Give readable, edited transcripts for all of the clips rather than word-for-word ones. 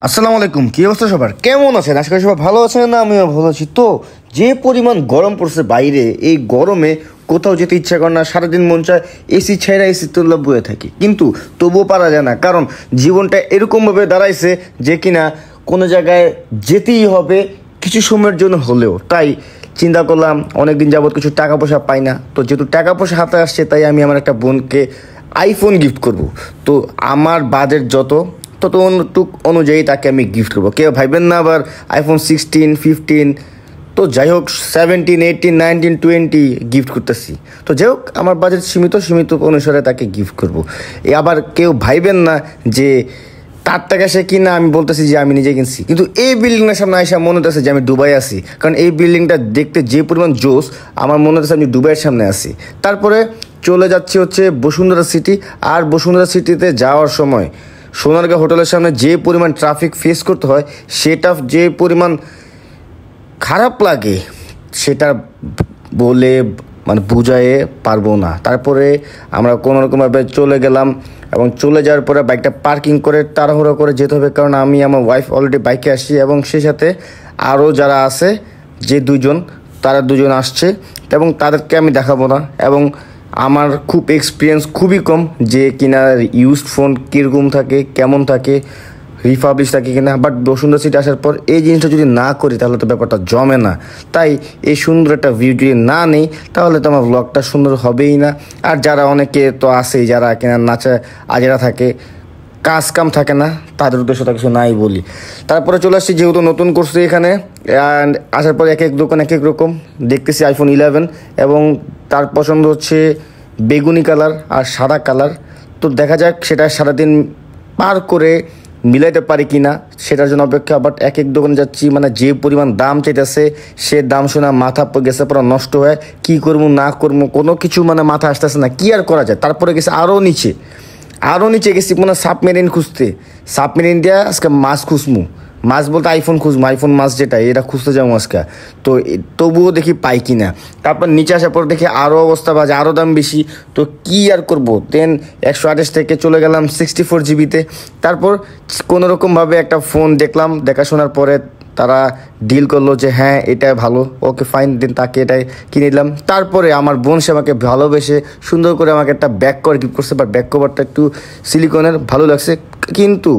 আসসালামু আলাইকুম, কি অবস্থা সবার? কেমন আছেন? আশা করি সবাই ভালো আছেন। না, আমিও ভালো আছি। তো যে পরিমাণ গরম পড়ছে বাইরে, এই গরমে কোথাও যেতে ইচ্ছা করে না। সারাদিন মন চায় এসি ছেড়া এসি তুল্লা বয়ে থাকি, কিন্তু তবুও পারা যায় না। কারণ জীবনটা এরকমভাবে দাঁড়াইছে যে কিনা কোনো জায়গায় যেতেই হবে কিছু সময়ের জন্য হলেও। তাই চিন্তা করলাম, অনেকদিন যাবত কিছু টাকা পয়সা পাই না, তো যেহেতু টাকা পয়সা হাতে আসছে, তাই আমি আমার একটা বোনকে আইফোন গিফট করব। তো আমার বাজেট তত অনুযায়ী তাকে আমি গিফট করবো। কেউ ভাইবেন না আবার আইফোন 16, 15, তো যাই হোক 17, 18, 19, 20 গিফট করতেছি। তো যাই হোক, আমার বাজেট সীমিত অনুসারে তাকে গিফট করবো। আবার কেউ ভাইবেন না যে তার টাকা সে কিনা আমি বলতেছি যে আমি নিজে কিনছি, কিন্তু এই বিল্ডিংটার সামনে আইসা মনে হতেছে যে আমি দুবাই আছি। কারণ এই বিল্ডিংটা দেখতে যে পরিমাণ জোস, আমার মনে হতেছে আমি দুবাইয়ের সামনে আছি। তারপরে চলে যাচ্ছি হচ্ছে বসুন্ধরা সিটি। আর বসুন্ধরা সিটিতে যাওয়ার সময় সোনারগাঁ হোটেলের সামনে যে পরিমাণ ট্রাফিক ফেস করতে হয়, সেটা যে পরিমাণ খারাপ লাগে সেটা বলে বুঝায়ে পারবো না। তারপরে আমরা কোনোরকমভাবে চলে গেলাম এবং চলে যাওয়ার পরে বাইকটা পার্কিং করে তাড়াহুড়ো করে যেতে হবে, কারণ আমি আমার ওয়াইফ অলরেডি বাইকে আসি এবং সেই সাথে আরও যারা আছে যে তারা দুজন আসছে এবং তাদেরকে আমি দেখাবো না। এবং আমার এক্সপিরিয়েন্স খুবই কম যে কিনা ইউজড ফোন কীরকম থাকে, কেমন থাকে, রিফাবলিশ থাকে কিনা। বাট বসুন্ধরা সিটি আসার পর এই জিনিসটা যদি না করি তাহলে তো ব্যাপারটা জমে না। তাই এই সুন্দর একটা ভিউ যদি না নেই তাহলে তো আমার ব্লগটা সুন্দর হবেই না। আর যারা অনেকে তো আসেই, যারা কিনা নাচা আজেরা থাকে, কাজ কাম থাকে না, তাদের উদ্দেশ্য তো কিছু নাই বলি। তারপরে চলে আসছি, যেহেতু নতুন করছি এখানে, অ্যান্ড আসার পর এক এক দোকান এক এক রকম দেখতেছি আইফোন 11, এবং তার পছন্দ হচ্ছে বেগুনি কালার আর সাদা কালার। তো দেখা যাক সেটা সারাদিন পার করে মিলাইতে পারি কি না, সেটার জন্য অপেক্ষা। বাট এক এক দোকানে যাচ্ছি, যে পরিমাণ দাম চাইতেছে, সে দাম শোনা মাথা গেছে পুরো নষ্ট হয়ে, কী করবো না করবো কোনো কিছু মাথা আসতেছে না, কি আর করা যায়। তারপরে গেছে আরও নিচে গেছি সাবমেরিন খুঁজতে। সাবমেরিন দিয়া আজকে মাছ খুঁজমু, মাছ বলতে আইফোন খুঁজবো, আইফোন মাছ যেটা, এটা খুঁজতে যাবো আজকে। তো তবুও দেখি পাই কি না। তারপর নিচে আসার পর দেখি আরও অবস্থা বাজে, আরও দাম বেশি। তো কি আর করবো, দেন 128 থেকে চলে গেলাম 64 জিবিতে। তারপর কোনোরকমভাবে একটা ফোন দেখলাম, দেখাশোনার পরে তারা ডিল করলো যে হ্যাঁ এটা ভালো, ওকে ফাইন, দেন তাকে এটাই কিনে দিলাম। তারপরে আমার বোন সে আমাকে ভালোবেসে সুন্দর করে আমাকে একটা ব্যাক কভার গিফট করছে। বাট ব্যাক কভারটা একটু সিলিকনের, ভালো লাগছে, কিন্তু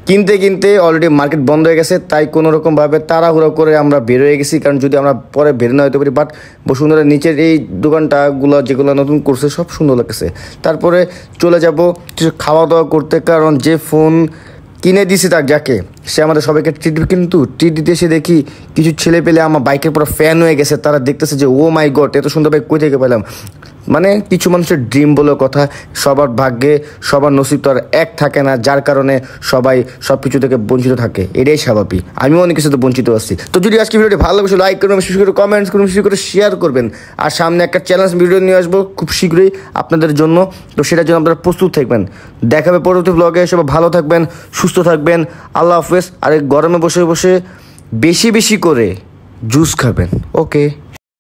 কিনতে অলরেডি মার্কেট বন্ধ হয়ে গেছে। তাই কোনোরকমভাবে তাড়াহুড়ো করে আমরা বের হয়ে গেছি, কারণ যদি আমরা পরে বের না হতে পারি। বাট বসুন্ধরা নিচের এই দোকানটাগুলো যেগুলো নতুন করছে সব সুন্দর লাগছে। তারপরে চলে যাব কিছু খাওয়া দাওয়া করতে, কারণ যে ফোন কিনে দিছি যাকে, সে আমাদের সবাইকে ট্রিট, কিন্তু ট্রিট দিতে এসে দেখি কিছু ছেলে পেলে আমার বাইকের পুরো ফ্যান হয়ে গেছে। তারা দেখতেছে যে ও মাই গড, এত সুন্দর বাইক কই থেকে পেলাম। কিছু মানুষের ড্রিম বলে কথা, সবার ভাগ্যে সবার নসিব তো আর এক থাকে না, যার কারণে সবাই সব কিছু থেকে বঞ্চিত থাকে, এটাই স্বাভাবিক। আমিও অনেক কিছু তো বঞ্চিত আছি। তো যদি আজকে ভিডিওটি ভালো লাগে লাইক করবেন, বিশেষ করে কমেন্টস করবেন, বিশেষ করে শেয়ার করবেন। আর সামনে একটা চ্যালেঞ্জ ভিডিও নিয়ে আসবো খুব শীঘ্রই আপনাদের জন্য, তো সেটার জন্য আপনারা প্রস্তুত থাকবেন। দেখাবে পরবর্তী ব্লগে। সবাই ভালো থাকবেন, সুস্থ থাকবেন, আল্লাহ হাফেজ। আর এই গরমে বসে বসে বেশি করে জুস খাবেন। ওকে।